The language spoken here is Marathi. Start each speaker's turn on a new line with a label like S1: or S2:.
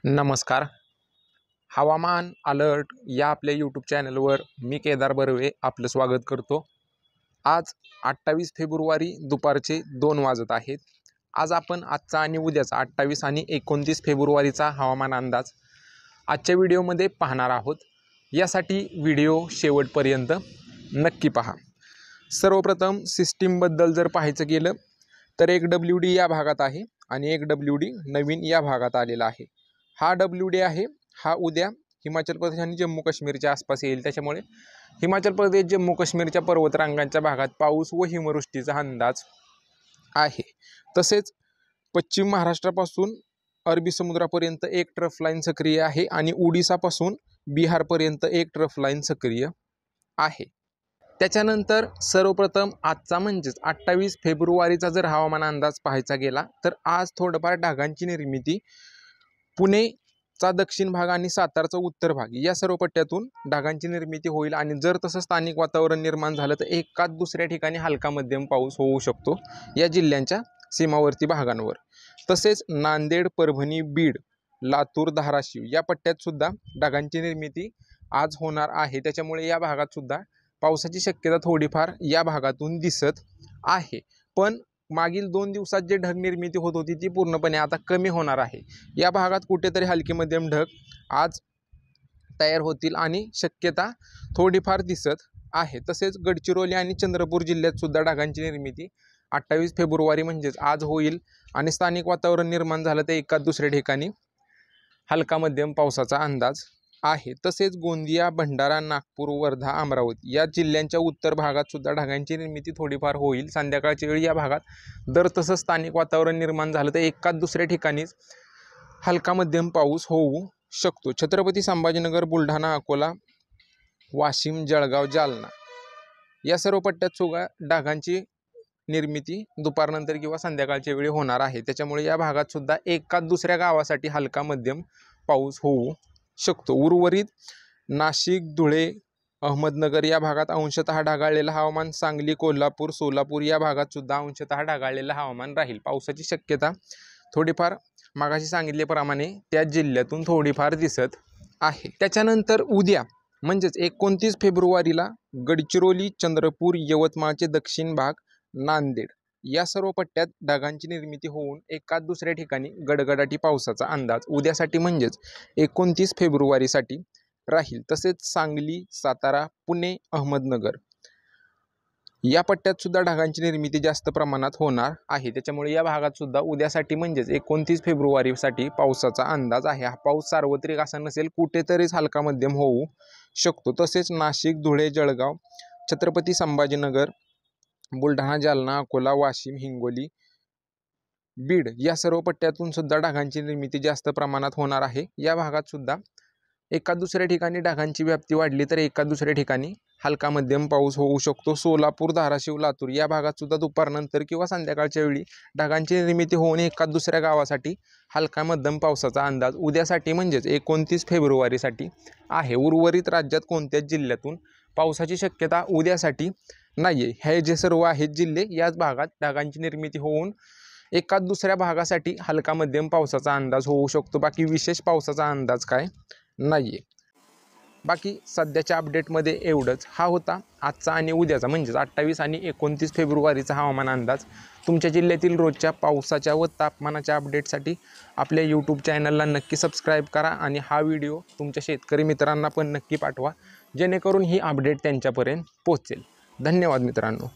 S1: नमस्कार. हवामान अलर्ट या आपल्या यूट्यूब चॅनलवर मी केदार बर्वे आपलं स्वागत करतो. आज 28 फेब्रुवारी दुपारचे 2 वाजत आहेत. आज आपण आजचा आणि उद्याचा 28 आणि 29 फेब्रुवारीचा हवामान अंदाज आजच्या व्हिडिओमध्ये पाहणार आहोत. यासाठी व्हिडिओ शेवटपर्यंत नक्की पहा. सर्वप्रथम सिस्टीमबद्दल जर पाहायचं गेलं तर एक WD या भागात आहे आणि एक WD नवीन या भागात आलेला आहे. हा WD आहे, हा उद्या हिमाचल प्रदेश आणि जम्मू काश्मीरच्या आसपास येईल. त्याच्यामुळे हिमाचल प्रदेश जम्मू काश्मीरच्या पर्वतरांगांच्या भागात पाऊस व हिमवृष्टीचा अंदाज आहे. तसेच पश्चिम महाराष्ट्रापासून अरबी समुद्रापर्यंत एक ट्रफ लाईन सक्रिय आहे आणि ओडिसापासून बिहारपर्यंत एक ट्रफ लाईन सक्रिय आहे. त्याच्यानंतर सर्वप्रथम आजचा म्हणजेच 28 फेब्रुवारीचा जर हवामान अंदाज पाहायचा गेला तर आज थोडंफार ढगांची निर्मिती पुणेचा दक्षिण भाग आणि सातारचा उत्तर भाग या सर्व पट्ट्यातून ढगांची निर्मिती होईल आणि जर तसं स्थानिक वातावरण निर्माण झालं तर एकाच दुसऱ्या ठिकाणी हलका मध्यम पाऊस होऊ शकतो या जिल्ह्यांच्या सीमावर्ती भागांवर. तसेच नांदेड, परभणी, बीड, लातूर, धाराशिव या पट्ट्यात सुद्धा ढगांची निर्मिती आज होणार आहे. त्याच्यामुळे या भागात सुद्धा पावसाची शक्यता थोडीफार या भागातून दिसत आहे. पण मागील 2 दिवसात जे ढग निर्मिती होत होती ती पूर्णपणे आता कमी होणार आहे. या भागात कुठेतरी हलके मध्यम ढग आज तयार होतील आणि शक्यता थोडीफार दिसत आहे. तसेच गडचिरोली आणि चंद्रपूर जिल्ह्यात सुद्धा ढगांची निर्मिती 28 फेब्रुवारी म्हणजेच आज होईल आणि स्थानिक वातावरण निर्माण झालं तर एकाच दुसऱ्या ठिकाणी हलका मध्यम पावसाचा अंदाज आहे. तसेच गोंदिया, भंडारा, नागपूर, वर्धा, अमरावती या जिल्ह्यांच्या उत्तर भागात सुद्धा ढगांची निर्मिती थोडीफार होईल संध्याकाळच्या वेळी. या भागात जर तसं स्थानिक वातावरण निर्माण झालं तर एकाच दुसऱ्या ठिकाणीच हलका मध्यम पाऊस होऊ शकतो. छत्रपती संभाजीनगर, बुलढाणा, अकोला, वाशिम, जळगाव, जालना या सर्व पट्ट्यात सुद्धा ढगांची निर्मिती दुपारनंतर किंवा संध्याकाळच्या वेळी होणार आहे. त्याच्यामुळे या भागात सुद्धा एकाच दुसऱ्या गावासाठी हलका मध्यम पाऊस होऊ शकतो. उर्वरित नाशिक, धुळे, अहमदनगर या भागात अंशतः ढगाळलेलं हवामान, सांगली, कोल्हापूर, सोलापूर या भागात सुद्धा अंशतः ढगाळलेलं हवामान राहील. पावसाची शक्यता थोडीफार मागाशी सांगितल्याप्रमाणे त्या जिल्ह्यातून थोडीफार दिसत आहे. त्याच्यानंतर उद्या म्हणजेच 29 फेब्रुवारीला गडचिरोली, चंद्रपूर, यवतमाळचे दक्षिण भाग, नांदेड या सर्व पट्ट्यात ढगांची निर्मिती होऊन एकाच दुसऱ्या ठिकाणी गडगडाटी पावसाचा अंदाज उद्यासाठी म्हणजेच 29 फेब्रुवारीसाठी राहील. तसेच सांगली, सातारा, पुणे, अहमदनगर या पट्ट्यात सुद्धा ढगांची निर्मिती जास्त प्रमाणात होणार आहे. त्याच्यामुळे या भागात सुद्धा उद्यासाठी म्हणजेच 29 फेब्रुवारीसाठी पावसाचा अंदाज आहे. हा पाऊस सार्वत्रिक असा नसेल, कुठेतरीच हलका मध्यम होऊ शकतो. तसेच नाशिक, धुळे, जळगाव, छत्रपती संभाजीनगर, बुलढाणा, जालना, अकोला, वाशिम, हिंगोली, बीड या सर्व पट्ट्यातून सुद्धा ढगांची निर्मिती जास्त प्रमाणात होणार आहे. या भागात सुद्धा एका दुसऱ्या ठिकाणी ढगांची व्याप्ती वाढली तर एका दुसऱ्या ठिकाणी हलका मध्यम पाऊस होऊ शकतो. सोलापूर, धाराशिव, लातूर या भागात सुद्धा दुपारनंतर किंवा संध्याकाळच्या वेळी ढगांची निर्मिती होऊन एका दुसऱ्या गावासाठी हलका मध्यम पावसाचा अंदाज उद्यासाठी म्हणजेच 29 फेब्रुवारीसाठी आहे. उर्वरित राज्यात कोणत्याच जिल्ह्यातून पावसाची शक्यता उद्यासाठी नाही आहे. हे जे सर्व आहेत जिल्हे याच भागात ढगांची निर्मिती होऊन एकाच दुसऱ्या भागासाठी हलका मध्यम पावसाचा अंदाज होऊ शकतो. बाकी विशेष पावसाचा अंदाज काय नाही आहे. बाकी सध्याच्या अपडेटमध्ये एवढंच. हा होता आजचा आणि उद्याचा म्हणजेच 28 आणि 29 फेब्रुवारीचा हवामान अंदाज. तुमच्या जिल्ह्यातील रोजच्या पावसाच्या व तापमानाच्या अपडेटसाठी आपल्या यूट्यूब चॅनलला नक्की सबस्क्राईब करा आणि हा व्हिडिओ तुमच्या शेतकरी मित्रांना पण नक्की पाठवा जेणेकरून ही अपडेट त्यांच्यापर्यंत पोहोचेल. धन्यवाद मित्रांनो.